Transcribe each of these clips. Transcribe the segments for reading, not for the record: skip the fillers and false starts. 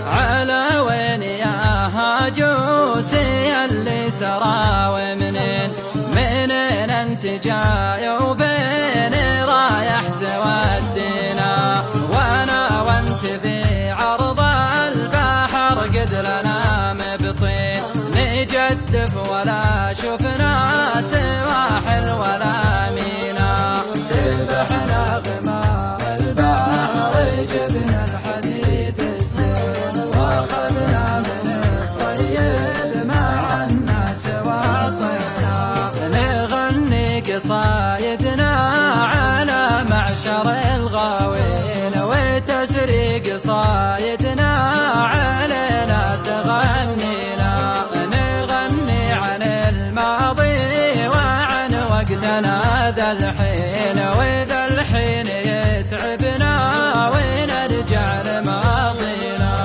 على وين يا هاجوسي اللي سرى ومنين انت جاي وبين رايح تودينا وانا وانت في عرض البحر قد لنا مبطين نجدف ولا شفنا سواحل ولا مينا سبحنا غمار البحر جبنا الحديث السين واخذنا من الطيب مع الناس وعطينا نغني قصايدنا على معشر الغاوين وتسري قصايدنا علينا تغنينا نغني عن الماضي وعن وقتنا ذا الحين وذا الحين يتعبنا ونرجع لماضينا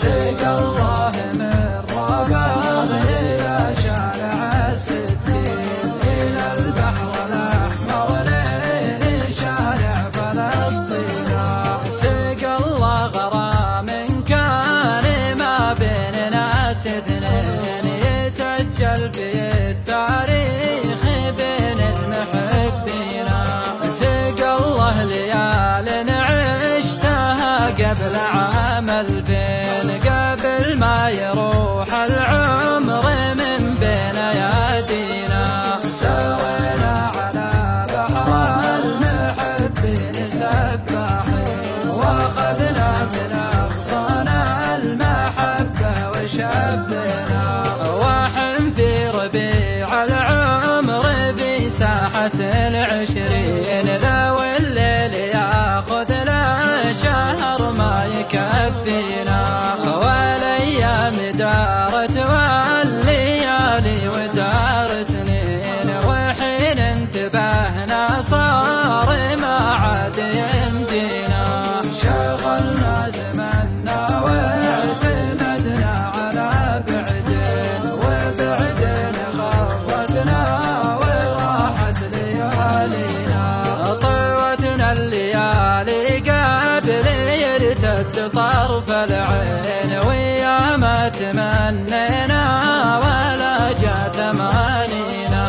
سقى الله من رباض إلى شارع الستين إلى البحر الأحمر لين شارع فلسطين سقى الله غرام كان ما بين ناس اثنين يسجل في التاريخ بين المحبين سقى الله ليال عشتها قبل عام 2000 قبل ما يروح العمر من بين ايادينا سوينا على بحر المحبين سباحين واخذنا من اغصان المحبه وشبنا وحن في ربيع العمر في ساحه العشرين ذوي الليل ياخذ له شهر ما يكفينا والايام دارت والليالي ودار سنين وحين انتبهنا صار ما عاد يمدينا شغلنا زمننا واعتمدنا على بعدين وبعدين غرتنا وراحت ليالينا طوتنا الليالي قبل يرتد طرف العين ويا ما تمنينا ولا جاء ثمانينا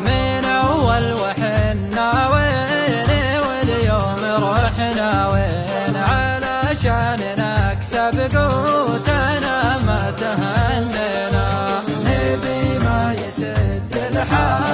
من اول وحنا وين واليوم رحنا وين علشان نكسب قوتنا ما تهنينا نبي ما يسد الحال